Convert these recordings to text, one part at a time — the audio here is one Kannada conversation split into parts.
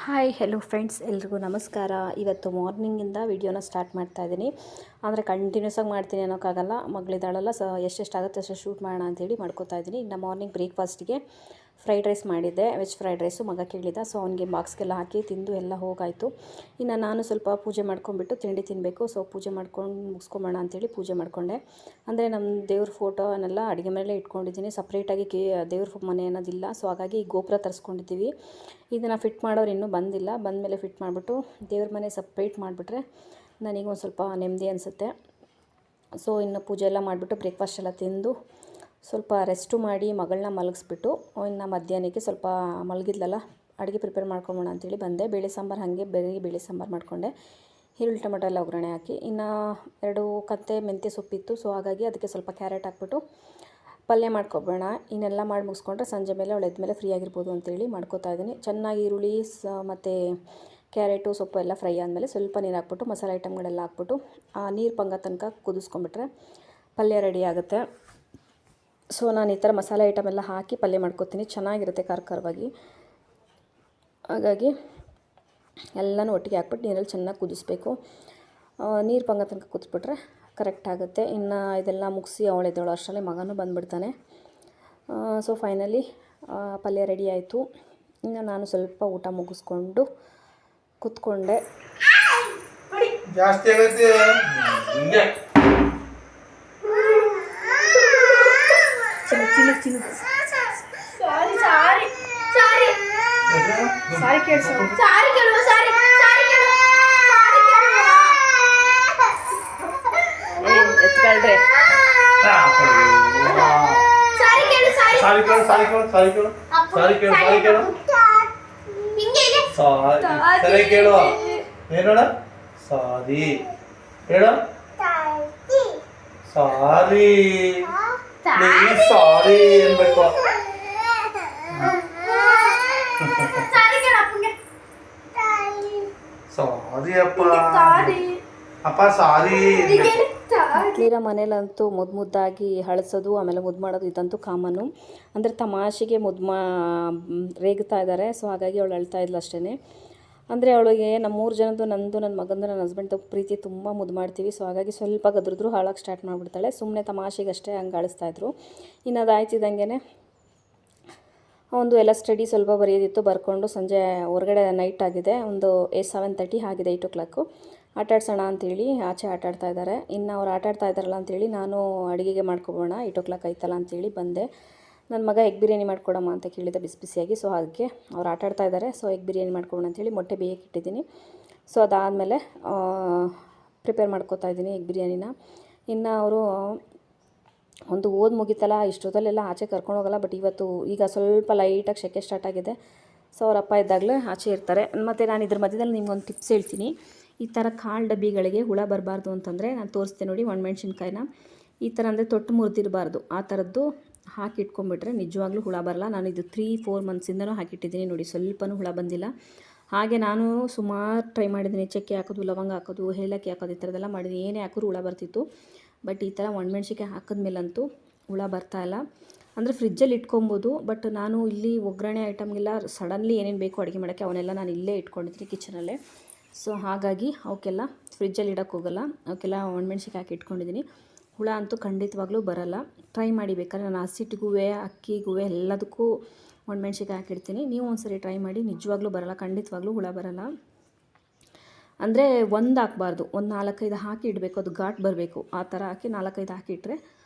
ಹಾಯ್ ಹೆಲೋ ಫ್ರೆಂಡ್ಸ್, ಎಲ್ರಿಗೂ ನಮಸ್ಕಾರ. ಇವತ್ತು ಮಾರ್ನಿಂಗಿಂದ ವಿಡಿಯೋನ ಸ್ಟಾರ್ಟ್ ಮಾಡ್ತಾ ಇದ್ದೀನಿ. ಅಂದರೆ ಕಂಟಿನ್ಯೂಸ್ ಆಗಿ ಮಾಡ್ತೀನಿ ಅನ್ನೋಕ್ಕಾಗಲ್ಲ, ಮಗಳಿದ್ದಾಳಲ್ಲ, ಎಷ್ಟೆಷ್ಟಾಗುತ್ತೆ ಅಷ್ಟು ಶೂಟ್ ಮಾಡೋಣ ಅಂತೇಳಿ ಮಾಡ್ಕೋತಾ ಇದ್ದೀನಿ. ಇನ್ನು ಮಾರ್ನಿಂಗ್ ಬ್ರೇಕ್ಫಾಸ್ಟಿಗೆ ಫ್ರೈಡ್ ರೈಸ್ ಮಾಡಿದ್ದೆ, ವೆಜ್ ಫ್ರೈಡ್ ರೈಸು. ಮಗ ಕೇಳಿದ, ಸೊ ಅವನಿಗೆ ಬಾಕ್ಸ್ಗೆಲ್ಲ ಹಾಕಿ ತಿಂದು ಎಲ್ಲ ಹೋಗಾಯಿತು. ಇನ್ನು ನಾನು ಸ್ವಲ್ಪ ಪೂಜೆ ಮಾಡ್ಕೊಂಡ್ಬಿಟ್ಟು ತಿಂಡಿ ತಿನ್ನಬೇಕು. ಸೊ ಪೂಜೆ ಮಾಡ್ಕೊಂಡು ಮುಗಿಸ್ಕೊಂಬೋಣ ಅಂತೇಳಿ ಪೂಜೆ ಮಾಡಿಕೊಂಡೆ. ಅಂದರೆ ನಮ್ಮ ದೇವ್ರ ಫೋಟೋನೆಲ್ಲ ಅಡುಗೆ ಮನೆಯಲ್ಲೇ ಇಟ್ಕೊಂಡಿದ್ದೀನಿ. ಸಪ್ರೇಟಾಗಿ ದೇವ್ರ ಮನೆ ಅನ್ನೋದಿಲ್ಲ. ಸೊ ಹಾಗಾಗಿ ಗೋಪುರ ತರಿಸ್ಕೊಂಡಿದ್ದೀವಿ. ಇದನ್ನು ಫಿಟ್ ಮಾಡೋರು ಇನ್ನೂ ಬಂದಿಲ್ಲ. ಬಂದಮೇಲೆ ಫಿಟ್ ಮಾಡಿಬಿಟ್ಟು ದೇವ್ರ ಮನೆ ಸಪ್ರೇಟ್ ಮಾಡಿಬಿಟ್ರೆ ನನಗೆ ಒಂದು ಸ್ವಲ್ಪ ನೆಮ್ಮದಿ ಅನಿಸುತ್ತೆ. ಸೊ ಇನ್ನು ಪೂಜೆ ಎಲ್ಲ ಮಾಡಿಬಿಟ್ಟು ಬ್ರೇಕ್ಫಾಸ್ಟ್ ಎಲ್ಲ ತಿಂದು ಸ್ವಲ್ಪ ರೆಸ್ಟು ಮಾಡಿ ಮಗಳನ್ನ ಮಲಗಿಸ್ಬಿಟ್ಟು ಇನ್ನು ಮಧ್ಯಾಹ್ನಕ್ಕೆ ಸ್ವಲ್ಪ ಮಲಗಿದ್ಲಲ್ಲ, ಅಡುಗೆ ಪ್ರಿಪೇರ್ ಮಾಡ್ಕೊಂಬೋಣ ಅಂತೇಳಿ ಬಂದೆ. ಬೇಳೆ ಸಾಂಬಾರು ಹಾಗೆ ಬೇಳೆ ಸಾಂಬಾರು ಮಾಡಿಕೊಂಡೆ. ಈರುಳ್ಳಿ ಟೊಮೆಟೊ ಎಲ್ಲ ಒಗ್ಗರಣೆ ಹಾಕಿ, ಇನ್ನು 2 ಕತ್ತೆ ಮೆಂತ್ಯ ಸೊಪ್ಪಿತ್ತು. ಸೊ ಹಾಗಾಗಿ ಅದಕ್ಕೆ ಸ್ವಲ್ಪ ಕ್ಯಾರೆಟ್ ಹಾಕ್ಬಿಟ್ಟು ಪಲ್ಯ ಮಾಡ್ಕೊಬೋಣ. ಇನ್ನೆಲ್ಲ ಮಾಡಿ ಮುಗಿಸ್ಕೊಂಡ್ರೆ ಸಂಜೆ ಮೇಲೆ ಅವಳು ಎದ್ಮೇಲೆ ಫ್ರೀ ಆಗಿರ್ಬೋದು ಅಂತೇಳಿ ಮಾಡ್ಕೋತಾ ಇದ್ದೀನಿ. ಚೆನ್ನಾಗಿ ಈರುಳ್ಳಿ ಮತ್ತು ಕ್ಯಾರೆಟು ಸೊಪ್ಪು ಎಲ್ಲ ಫ್ರೈ ಆದಮೇಲೆ ಸ್ವಲ್ಪ ನೀರು ಹಾಕ್ಬಿಟ್ಟು ಮಸಾಲೆ ಐಟಮ್ಗಳೆಲ್ಲ ಹಾಕ್ಬಿಟ್ಟು ನೀರು ಪಂಗ ತನಕ ಕುದಿಸ್ಕೊಂಡ್ಬಿಟ್ರೆ ಪಲ್ಯ ರೆಡಿ ಆಗುತ್ತೆ. ಸೊ ನಾನು ಈ ಥರ ಮಸಾಲೆ ಐಟಮ್ ಎಲ್ಲ ಹಾಕಿ ಪಲ್ಯ ಮಾಡ್ಕೊತೀನಿ, ಚೆನ್ನಾಗಿರುತ್ತೆ ಖಾರವಾಗಿ. ಹಾಗಾಗಿ ಎಲ್ಲನೂ ಒಟ್ಟಿಗೆ ಹಾಕ್ಬಿಟ್ಟು ನೀರಲ್ಲಿ ಚೆನ್ನಾಗಿ ಕುದಿಸ್ಬೇಕು. ನೀರು ಪಂಗ ತನಕ ಕುದಿಸ್ಬಿಟ್ರೆ ಕರೆಕ್ಟ್ ಆಗುತ್ತೆ. ಇನ್ನು ಇದೆಲ್ಲ ಮುಗಿಸಿ ಅವಳೆದ್ದವಳು ಅಷ್ಟರಲ್ಲಿ ಮಗನೂ ಬಂದುಬಿಡ್ತಾನೆ. ಸೊ ಫೈನಲಿ ಪಲ್ಯ ರೆಡಿ ಆಯಿತು. ಇನ್ನು ನಾನು ಸ್ವಲ್ಪ ಊಟ ಮುಗಿಸ್ಕೊಂಡು ಕೂತ್ಕೊಂಡೆ. ಜಾಸ್ತಿ ಆಗುತ್ತೆ ಎತ್ಕೊಳ್ರಿ. ಸರಿ ಕೇಳು. ಏನೋಡ ಸಾರಿ ಹೇಳು. ಸಾರಿ ಸಾರಿ ಅನ್ಬೇಕು. ಸಾರಿ ಅಪ್ಪ, ಅಪ್ಪ ಸಾರಿ. ನೀರ ಮನೇಲಂತೂ ಮುದ್ದಾಗಿ ಹಳಸೋದು, ಆಮೇಲೆ ಮುದ್ದು ಮಾಡೋದು ಇದಂತೂ ಕಾಮನ್ನು. ಅಂದರೆ ತಮಾಷೆಗೆ ರೇಗ್ತಾ ಇದ್ದಾರೆ. ಸೊ ಹಾಗಾಗಿ ಅವಳು ಅಳ್ತಾ ಇದ್ಲು ಅಷ್ಟೇ. ಅಂದರೆ ಅವಳಿಗೆ ನಮ್ಮ 3 ಜನದ್ದು, ನಂದು, ನನ್ನ ಮಗಂದು, ನನ್ನ ಹಸ್ಬೆಂಡ್ದು ಪ್ರೀತಿ ತುಂಬ ಮುದ್ದು ಮಾಡ್ತೀವಿ. ಸೊ ಹಾಗಾಗಿ ಸ್ವಲ್ಪ ಗದ್ರಿದ್ರು ಹಾಳಾಗಿ ಸ್ಟಾರ್ಟ್ ಮಾಡಿಬಿಡ್ತಾಳೆ. ಸುಮ್ಮನೆ ತಮಾಷೆಗೆ ಅಷ್ಟೇ ಹಂಗೆ ಅಳಿಸ್ತಾಯಿದ್ರು. ಇನ್ನು ಅದಾಯ್ತಿದ್ದಂಗೆ ಒಂದು ಎಲ್ಲ ಸ್ಟಡಿ ಸ್ವಲ್ಪ ಬರೆಯೋದಿತ್ತು, ಬರ್ಕೊಂಡು ಸಂಜೆ ಹೊರಗಡೆ ನೈಟ್ ಆಗಿದೆ, ಒಂದು 7:30 ಆಗಿದೆ, 8 o'clock. ಆಟಾಡ್ಸೋಣ ಅಂತೇಳಿ ಆಚೆ ಆಟಾಡ್ತಾ ಇದ್ದಾರೆ. ಇನ್ನು ಅವ್ರು ಆಟಾಡ್ತಾ ಇದ್ದಾರಲ್ಲ ಅಂತೇಳಿ ನಾನು ಅಡುಗೆಗೆ ಮಾಡ್ಕೊಬೋಣ, 8 o'clock ಆಯ್ತಲ್ಲ ಅಂತೇಳಿ ಬಂದೆ. ನನ್ನ ಮಗ ಎಗ್ ಬಿರಿಯಾನಿ ಮಾಡ್ಕೊಡಮ್ಮ ಅಂತ ಕೇಳಿದೆ ಬಿಸಿಯಾಗಿ. ಸೊ ಹಾಗೆ ಅವ್ರು ಆಟಾಡ್ತಾ ಇದ್ದಾರೆ. ಸೊ ಎಗ್ ಬಿರಿಯಾನಿ ಮಾಡ್ಕೊಬೋಣ ಅಂತೇಳಿ ಮೊಟ್ಟೆ ಬೇಯಕ್ಕೆ ಇಟ್ಟಿದ್ದೀನಿ. ಸೊ ಅದಾದಮೇಲೆ ಪ್ರಿಪೇರ್ ಮಾಡ್ಕೊತಾ ಇದ್ದೀನಿ ಎಗ್ ಬಿರಿಯಾನಿನ. ಇನ್ನು ಅವರು ಒಂದು ಓದ್ ಮುಗಿತಲ್ಲ, ಇಷ್ಟೊತ್ತಲ್ಲೆಲ್ಲ ಆಚೆ ಕರ್ಕೊಂಡು ಹೋಗಲ್ಲ. ಬಟ್ ಈಗ ಸ್ವಲ್ಪ ಲೈಟಾಗಿ ಸೆಕೆ ಸ್ಟಾರ್ಟ್ ಆಗಿದೆ. ಸೊ ಅವ್ರ ಅಪ್ಪ ಇದ್ದಾಗಲೇ ಆಚೆ ಇರ್ತಾರೆ. ಮತ್ತು ನಾನು ಇದ್ರ ಮಧ್ಯದಲ್ಲಿ ನಿಮ್ಗೊಂದು ಟಿಪ್ಸ್ ಹೇಳ್ತೀನಿ. ಈ ಥರ ಕಾಳು ಡಬ್ಬಿಗಳಿಗೆ ಹುಳ ಬರಬಾರ್ದು ಅಂತಂದರೆ ನಾನು ತೋರಿಸ್ತೀನಿ ನೋಡಿ. ಒಣಮೆಣ್ಸಿನ್ಕಾಯಿನ ಈ ಥರ ಅಂದರೆ ತೊಟ್ಟು ಮುರಿದಿರಬಾರ್ದು, ಆ ಥರದ್ದು ಹಾಕಿ ಇಟ್ಕೊಂಡ್ಬಿಟ್ರೆ ನಿಜವಾಗ್ಲೂ ಹುಳ ಬರಲ್ಲ. ನಾನು ಇದು 3-4 ಮಂತ್ಸಿಂದನೂ ಹಾಕಿಟ್ಟಿದ್ದೀನಿ ನೋಡಿ, ಸ್ವಲ್ಪನೂ ಹುಳ ಬಂದಿಲ್ಲ. ಹಾಗೆ ನಾನು ಸುಮಾರು ಟ್ರೈ ಮಾಡಿದ್ದೀನಿ. ಚಕ್ಕೆ ಹಾಕೋದು, ಲವಂಗ ಹಾಕೋದು, ಏಲಕ್ಕಿ ಹಾಕೋದು, ಈ ಥರದ್ದೆಲ್ಲ ಮಾಡಿದ್ದೀನಿ. ಏನೇ ಹಾಕಿದ್ರು ಹುಳ ಬರ್ತಿತ್ತು. ಬಟ್ ಈ ಥರ ಒಣಮೆಣ್ಸಿನ್ಕಾಯಿ ಹಾಕಿದ್ಮೇಲಂತೂ ಹುಳ ಬರ್ತಾಯಿಲ್ಲ. ಅಂದರೆ ಫ್ರಿಜ್ಜಲ್ಲಿ ಇಟ್ಕೊಬೋದು. ಬಟ್ ನಾನು ಇಲ್ಲಿ ಒಗ್ಗರಣೆ ಐಟಮ್ಗೆಲ್ಲ ಸಡನ್ಲಿ ಏನೇನು ಬೇಕು ಅಡುಗೆ ಮಾಡೋಕ್ಕೆ ಅವನ್ನೆಲ್ಲ ನಾನು ಇಲ್ಲೇ ಇಟ್ಕೊಂಡಿದ್ದೀನಿ ಕಿಚನಲ್ಲೇ. ಸೊ ಹಾಗಾಗಿ ಅವಕ್ಕೆಲ್ಲ ಫ್ರಿಜ್ಜಲ್ಲಿ ಇಡೋಕ್ಕೋಗಲ್ಲ. ಅವಕ್ಕೆಲ್ಲ ಒಣಮೆಣ್ಸಿನ್ಕಾಯಿ ಹಾಕಿ ಇಟ್ಕೊಂಡಿದ್ದೀನಿ. ಹುಳ ಅಂತೂ ಖಂಡಿತವಾಗ್ಲೂ ಬರಲ್ಲ. ಟ್ರೈ ಮಾಡಿ ಬೇಕಾದ್ರೆ. ನಾನು ಹಸಿಟ್ಟಿಗೂ, ಅಕ್ಕಿಗೂ ಎಲ್ಲದಕ್ಕೂ ಒಣಮೆಣ್ಸಿನ್ಕಾಯಿ ಹಾಕಿಡ್ತೀನಿ. ನೀವು ಒಂದ್ಸರಿ ಟ್ರೈ ಮಾಡಿ, ನಿಜವಾಗ್ಲೂ ಬರಲ್ಲ, ಖಂಡಿತವಾಗ್ಲೂ ಹುಳ ಬರಲ್ಲ. ಅಂದರೆ ಒಂದು ಹಾಕಬಾರ್ದು, ಒಂದು 4-5 ಹಾಕಿ ಇಡಬೇಕು, ಅದು ಘಾಟ್ ಬರಬೇಕು. ಆ ಥರ ಹಾಕಿ 4-5 ಹಾಕಿಟ್ರೆ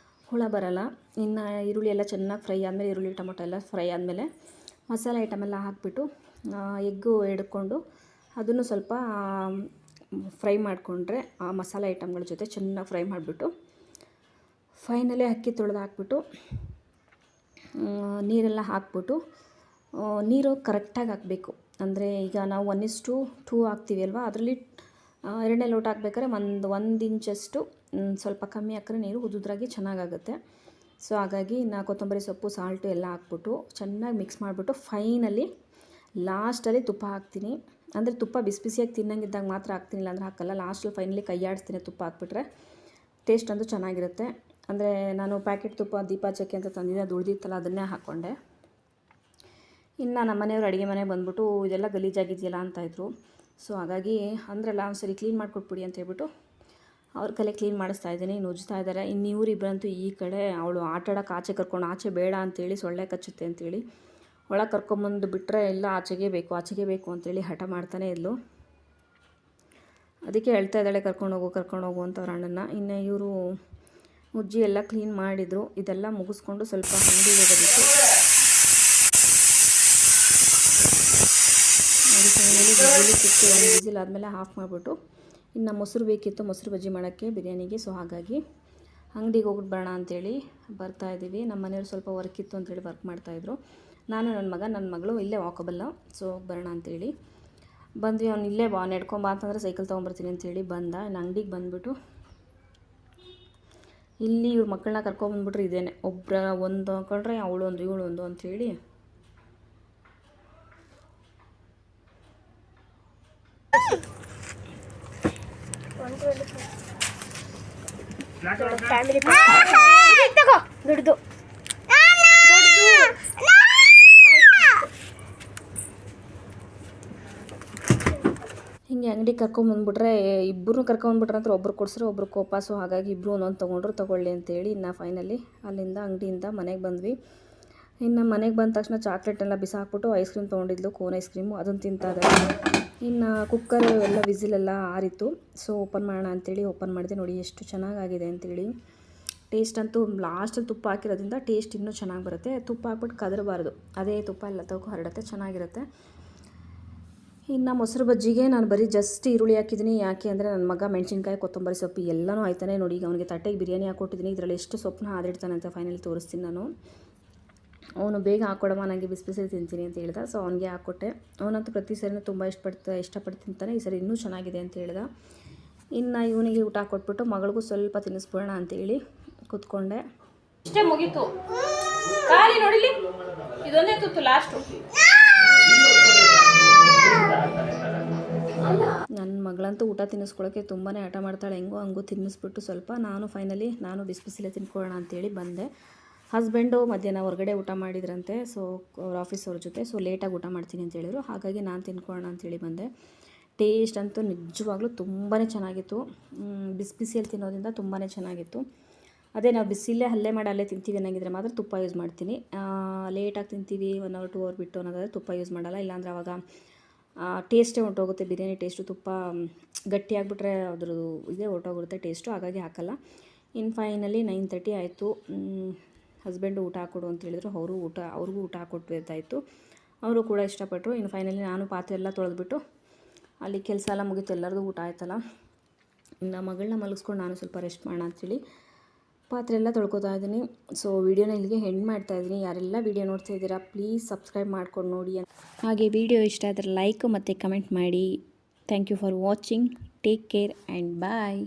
ಹುಳ ಬರಲ್ಲ. ಇನ್ನು ಈರುಳ್ಳಿ ಎಲ್ಲ ಚೆನ್ನಾಗಿ ಫ್ರೈ ಆದಮೇಲೆ, ಈರುಳ್ಳಿ ಟೊಮೊಟೊ ಎಲ್ಲ ಫ್ರೈ ಆದಮೇಲೆ ಮಸಾಲೆ ಐಟಮೆಲ್ಲ ಹಾಕಿಬಿಟ್ಟು ಎಗ್ಗು ಹಿಡ್ಕೊಂಡು ಅದನ್ನು ಸ್ವಲ್ಪ ಫ್ರೈ ಮಾಡಿಕೊಂಡ್ರೆ ಆ ಮಸಾಲೆ ಐಟಮ್ಗಳ ಜೊತೆ ಚೆನ್ನಾಗಿ ಫ್ರೈ ಮಾಡಿಬಿಟ್ಟು ಫೈನಲಿ ಅಕ್ಕಿ ತೊಳೆದು ಹಾಕ್ಬಿಟ್ಟು ನೀರೆಲ್ಲ ಹಾಕ್ಬಿಟ್ಟು, ನೀರು ಕರೆಕ್ಟಾಗಿ ಹಾಕಬೇಕು. ಅಂದರೆ ಈಗ ನಾವು 1:2 ಹಾಕ್ತೀವಿ ಅಲ್ವಾ, ಅದರಲ್ಲಿ 2ನೇ ಲೋಟ ಹಾಕ್ಬೇಕಾದ್ರೆ ಒಂದು ಇಂಚಷ್ಟು ಸ್ವಲ್ಪ ಕಮ್ಮಿ ಹಾಕಿದ್ರೆ ನೀರು ಉದುದ್ರಾಗಿ ಚೆನ್ನಾಗಾಗುತ್ತೆ. ಸೊ ಹಾಗಾಗಿ ನಾನು ಕೊತ್ತಂಬರಿ ಸೊಪ್ಪು, ಸಾಲ್ಟು ಎಲ್ಲ ಹಾಕ್ಬಿಟ್ಟು ಚೆನ್ನಾಗಿ ಮಿಕ್ಸ್ ಮಾಡಿಬಿಟ್ಟು ಫೈನಲಿ ಲಾಸ್ಟಲ್ಲಿ ತುಪ್ಪ ಹಾಕ್ತೀನಿ. ಅಂದರೆ ತುಪ್ಪ ಬಿಸಿಯಾಗಿ ತಿನ್ನಂಗಿದ್ದಾಗ ಮಾತ್ರ ಹಾಕ್ತೀನಿ, ಇಲ್ಲಾಂದ್ರೆ ಹಾಕಲ್ಲ. ಲಾಸ್ಟಲ್ಲಿ ಫೈನಲಿ ಕೈ ಆಡಿಸ್ತೀನಿ ತುಪ್ಪ ಹಾಕ್ಬಿಟ್ರೆ. ಟೇಸ್ಟ್ ಅಂತೂ ಚೆನ್ನಾಗಿರುತ್ತೆ. ಅಂದರೆ ನಾನು ಪ್ಯಾಕೆಟ್ ತುಪ್ಪ ದೀಪ ಚಕ್ಕೆ ಅಂತ ತಂದಿದ್ದೆ, ಅದು ಉಳಿದಿತ್ತಲ್ಲ, ಅದನ್ನೇ ಹಾಕ್ಕೊಂಡೆ. ಇನ್ನು ನಮ್ಮ ಮನೆಯವರು ಅಡುಗೆ ಮನೆಗೆ ಬಂದುಬಿಟ್ಟು ಇದೆಲ್ಲ ಗಲೀಜಾಗಿದೆಯಲ್ಲ ಅಂತಾಯಿದ್ರು. ಸೊ ಹಾಗಾಗಿ ಅಂದ್ರಲ್ಲ ಒಂದು ಸರಿ ಕ್ಲೀನ್ ಮಾಡಿಕೊಟ್ಬಿಡಿ ಅಂತ ಹೇಳ್ಬಿಟ್ಟು ಅವ್ರ ಕಲೆ ಕ್ಲೀನ್ ಮಾಡಿಸ್ತಾ ಇದ್ದೀನಿ. ನುಜ್ತಾ ಇದ್ದಾರೆ. ಇನ್ನು ಇವರಿಬ್ಬರಂತೂ ಈ ಕಡೆ ಅವಳು ಆಟಾಡೋಕೆ ಆಚೆ ಕರ್ಕೊಂಡು, ಆಚೆ ಬೇಡ ಅಂತೇಳಿ ಸೊಳ್ಳೆ ಕಚ್ಚುತ್ತೆ ಅಂತೇಳಿ ಒಳಗೆ ಕರ್ಕೊಂಬಂದು ಬಿಟ್ಟರೆ ಎಲ್ಲ ಆಚೆಗೆ ಬೇಕು ಅಂತೇಳಿ ಹಠ ಮಾಡ್ತಾನೆ ಇದ್ಲು. ಅದಕ್ಕೆ ಹೇಳ್ತಾ ಇದ್ದಾಳೆ ಕರ್ಕೊಂಡು ಹೋಗು ಅಂತ ಅವ್ರ ಅಣ್ಣನ. ಇನ್ನು ಇವರು ಮುಜ್ಜಿ ಎಲ್ಲ ಕ್ಲೀನ್ ಮಾಡಿದರು. ಇದೆಲ್ಲ ಮುಗಿಸ್ಕೊಂಡು ಸ್ವಲ್ಪ ಅಂಗಡಿಗೆ ಹೋಗೋದಿತ್ತು. ನೋಡಿ ಫೈನಲಿ ಬಿಸಿಲು ಸಿಕ್ತು. ಒಂದು ವಿಸಿಲ್ ಆದಮೇಲೆ ಆಫ್ ಮಾಡಿಬಿಟ್ಟು ಇನ್ನು ಮೊಸರು ಬೇಕಿತ್ತು, ಮೊಸರು ಬಜ್ಜಿ ಮಾಡೋಕ್ಕೆ ಬಿರಿಯಾನಿಗೆ. ಸೊ ಹಾಗಾಗಿ ಅಂಗಡಿಗೆ ಹೋಗ್ಬಿಟ್ಟು ಬರೋಣ ಅಂಥೇಳಿ ಬರ್ತಾಯಿದ್ದೀವಿ. ನಮ್ಮ ಮನೆಯವ್ರು ಸ್ವಲ್ಪ ವರ್ಕ್ ಇತ್ತು ಅಂತೇಳಿ ವರ್ಕ್ ಮಾಡ್ತಾಯಿದ್ರು. ನಾನು ನನ್ನ ಮಗಳು ಇಲ್ಲೇ ವಾಕಬಲ್ಲ. ಸೊ ಬರೋಣ ಅಂಥೇಳಿ ಬಂದ್ವಿ. ಅವ್ನು ಇಲ್ಲೇ ನಡ್ಕೊಂಬ ಅಂತಂದರೆ ಸೈಕಲ್ ತೊಗೊಂಬರ್ತೀನಿ ಅಂತೇಳಿ ಬಂದ. ಇನ್ನು ಅಂಗಡಿಗೆ ಬಂದುಬಿಟ್ಟು ಇಲ್ಲಿ ಇವ್ರ ಮಕ್ಕಳನ್ನ ಕರ್ಕೊಂಬಂದ್ಬಿಟ್ರೆ ಇದೇನೆ, ಒಬ್ಬರ ಒಂದು ಅಂದ್ಕೊಂಡ್ರೆ ಅವಳು ಒಂದು ಇವಳು ಒಂದು ಅಂಥೇಳಿ ಫ್ಯಾಮಿಲಿ ದುಡ್ದು ಹಿಂಗೆ ಅಂಗಡಿ ಕರ್ಕೊಂಬಂದ್ಬಿಟ್ರೆ ಇಬ್ಬರು ಕರ್ಕೊಂಬಂದ್ಬಿಟ್ರೆ ಅಂತ ಒಬ್ರು ಕೊಡ್ಸ್ರೆ ಒಬ್ರು ಕೋಪ. ಸೊ ಹಾಗಾಗಿ ಇಬ್ಬರು ಒಂದೊಂದು ತೊಗೊಳ್ಳಿ ಅಂತೇಳಿ ಇನ್ನು ಫೈನಲಿ ಅಲ್ಲಿಂದ ಅಂಗಡಿಯಿಂದ ಮನೆಗೆ ಬಂದ್ವಿ. ಇನ್ನು ಮನೆಗೆ ಬಂದ ತಕ್ಷಣ ಚಾಕ್ಲೇಟೆಲ್ಲ ಬಿಸಾಕ್ಬಿಟ್ಟು ಐಸ್ ಕ್ರೀಮ್ ತೊಗೊಂಡಿದ್ಲು, ಕೋನ್ ಐಸ್ ಕ್ರೀಮು, ಅದನ್ನು ತಿಂತಾ ಇದ್ದಾರೆ. ಇನ್ನು ಕುಕ್ಕರ್ ಎಲ್ಲ ವಿಸಿಲೆಲ್ಲ ಆರಿತ್ತು. ಸೊ ಓಪನ್ ಮಾಡೋಣ ಅಂತೇಳಿ ಓಪನ್ ಮಾಡಿದೆ. ನೋಡಿ ಎಷ್ಟು ಚೆನ್ನಾಗಾಗಿದೆ ಅಂತೇಳಿ. ಟೇಸ್ಟ್ ಅಂತೂ ಲಾಸ್ಟಲ್ಲಿ ತುಪ್ಪ ಹಾಕಿರೋದ್ರಿಂದ ಟೇಸ್ಟ್ ಇನ್ನೂ ಚೆನ್ನಾಗಿ ಬರುತ್ತೆ. ತುಪ್ಪ ಹಾಕ್ಬಿಟ್ಟು ಕದರಬಾರ್ದು, ಅದೇ ತುಪ್ಪ ಎಲ್ಲ ತಗೋ ಹರಡುತ್ತೆ, ಚೆನ್ನಾಗಿರುತ್ತೆ. ಇನ್ನು ಮೊಸರು ಬಜ್ಜಿಗೆ ನಾನು ಬರೀ ಜಸ್ಟ್ ಈರುಳ್ಳಿ ಹಾಕಿದ್ದೀನಿ. ಯಾಕೆ ಅಂದರೆ ನನ್ನ ಮಗ ಮೆಣಸಿನ್ಕಾಯಿ, ಕೊತ್ತಂಬರಿ ಸೊಪ್ಪು ಎಲ್ಲನೂ ಆಯ್ತಾನೆ. ನೋಡಿ ಈಗ ಅವನಿಗೆ ತಟ್ಟೆಗೆ ಬಿರಿಯಾನಿ ಹಾಕ್ಕೊಟ್ಟಿದ್ದೀನಿ. ಇದರಲ್ಲಿ ಎಷ್ಟು ಸೊಪ್ಪನ್ನ ಆದಿಡ್ತಾನೆ ಅಂತ ಫೈನಲಿ ತೋರಿಸ್ತೀನಿ ನಾನು. ಅವನು ಬೇಗ ಹಾಕ್ಕೊಡಮ್ಮ, ನನಗೆ ಬಿಸಿ ಬಿಸಿ ತಿಂತೀನಿ ಅಂತ ಹೇಳ್ದ. ಸೊ ಅವನಿಗೆ ಹಾಕ್ಕೊಟ್ಟೆ. ಅವನಂತೂ ಪ್ರತಿ ಸರಿನೂ ತುಂಬ ಇಷ್ಟಪಟ್ಟು ತಿಂತಾನೆ. ಈ ಸರಿ ಇನ್ನೂ ಚೆನ್ನಾಗಿದೆ ಅಂತ ಹೇಳ್ದ. ಇನ್ನು ಇವನಿಗೆ ಊಟ ಹಾಕ್ಕೊಟ್ಬಿಟ್ಟು ಮಗಳಿಗೂ ಸ್ವಲ್ಪ ತಿನ್ನಿಸ್ಬಿಡೋಣ ಅಂತೇಳಿ ಕೂತ್ಕೊಂಡೆ. ಇಷ್ಟೇ ಮುಗೀತು. ಖಾಲಿ ನೋಡಿಲಿ, ಇದೊಂದೇ ತುತ್ತು ಲಾಸ್ಟು. ನನ್ನ ಮಗಳಂತೂ ಊಟ ತಿನ್ನಿಸ್ಕೊಳ್ಳೋಕ್ಕೆ ತುಂಬಾ ಹಠ ಮಾಡ್ತಾಳೆ. ಹಂಗೂ ತಿನ್ನಿಸ್ಬಿಟ್ಟು ಸ್ವಲ್ಪ ನಾನು ಬಿಸಿ ಬಿಸಿಲೇ ತಿನ್ಕೊಳ್ಳೋಣ ಅಂತೇಳಿ ಬಂದೆ. ಹಸ್ಬೆಂಡು ಮಧ್ಯಾಹ್ನ ಹೊರಗಡೆ ಊಟ ಮಾಡಿದ್ರಂತೆ. ಸೊ ಅವ್ರ ಆಫೀಸ್ ಅವ್ರ ಜೊತೆ. ಸೊ ಲೇಟಾಗಿ ಊಟ ಮಾಡ್ತೀನಿ ಅಂತ ಹೇಳಿದ್ರು. ಹಾಗಾಗಿ ನಾನು ತಿನ್ಕೊಳ್ಳೋಣ ಅಂತೇಳಿ ಬಂದೆ. ಟೇಸ್ಟ್ ಅಂತೂ ನಿಜವಾಗ್ಲೂ ತುಂಬಾ ಚೆನ್ನಾಗಿತ್ತು. ಬಿಸಿ ಬಿಸಿಯಲ್ಲಿ ತಿನ್ನೋದ್ರಿಂದ ತುಂಬಾ ಚೆನ್ನಾಗಿತ್ತು. ಅದೇ ನಾವು ಬಿಸಿಲೇ ಅಲ್ಲೇ ಮಾಡಿ ಅಲ್ಲೇ ತಿಂತೀವಿ ಅನ್ನೋಂಗಿದ್ರೆ ಮಾತ್ರ ತುಪ್ಪ ಯೂಸ್ ಮಾಡ್ತೀನಿ. ಲೇಟಾಗಿ ತಿಂತೀವಿ 1 hour 2 hour ಬಿಟ್ಟು ಅನ್ನೋದಾದರೆ ತುಪ್ಪ ಯೂಸ್ ಮಾಡಲ್ಲ. ಇಲ್ಲಾಂದರೆ ಅವಾಗ ಟೇಸ್ಟೇ ಹೊರ್ಟೋಗುತ್ತೆ, ಬಿರಿಯಾನಿ ಟೇಸ್ಟು. ತುಪ್ಪ ಗಟ್ಟಿಯಾಗಿಬಿಟ್ರೆ ಅದ್ರದ್ದು ಇದೇ ಹೊರ್ಟೋಗಿರುತ್ತೆ ಟೇಸ್ಟು, ಹಾಗಾಗಿ ಹಾಕಲ್ಲ. ಇನ್ನು ಫೈನಲಿ 9:30 ಆಯಿತು. ಹಸ್ಬೆಂಡು ಊಟ ಹಾಕ್ಕೊಡು ಅಂತ ಹೇಳಿದ್ರು. ಅವ್ರಿಗೂ ಊಟ ಹಾಕ್ಕೊಟ್ಬೇಕಾಯಿತು. ಅವರು ಕೂಡ ಇಷ್ಟಪಟ್ಟರು. ಇನ್ನು ಫೈನಲಿ ನಾನು ಪಾತ್ರೆ ಎಲ್ಲ ತೊಳೆದ್ಬಿಟ್ಟು ಅಲ್ಲಿ ಕೆಲಸ ಎಲ್ಲ ಮುಗೀತು, ಎಲ್ಲರದು ಊಟ ಆಯ್ತಲ್ಲ. ಇನ್ನು ಮಗಳನ್ನ ಮಲಗಿಸ್ಕೊಂಡು ನಾನು ಸ್ವಲ್ಪ ರೆಸ್ಟ್ ಮಾಡೋಣ ಅಂಥೇಳಿ ಪಾತ್ರೆ ಎಲ್ಲ ತೊಳ್ಕೊತಾ ಇದ್ದೀನಿ. ಸೊ ವೀಡಿಯೋನ ಇಲ್ಲಿಗೆ ಎಂಡ್ ಮಾಡ್ತಾಯಿದ್ದೀನಿ. ಯಾರೆಲ್ಲ ವೀಡಿಯೋ ನೋಡ್ತಾ ಇದ್ದೀರಾ ಪ್ಲೀಸ್ ಸಬ್ಸ್ಕ್ರೈಬ್ ಮಾಡ್ಕೊಂಡು ನೋಡಿ. ಹಾಗೆ ವಿಡಿಯೋ ಇಷ್ಟ ಆದರೆ ಲೈಕ್ ಮತ್ತು ಕಮೆಂಟ್ ಮಾಡಿ. Thank you for watching. Take care and bye.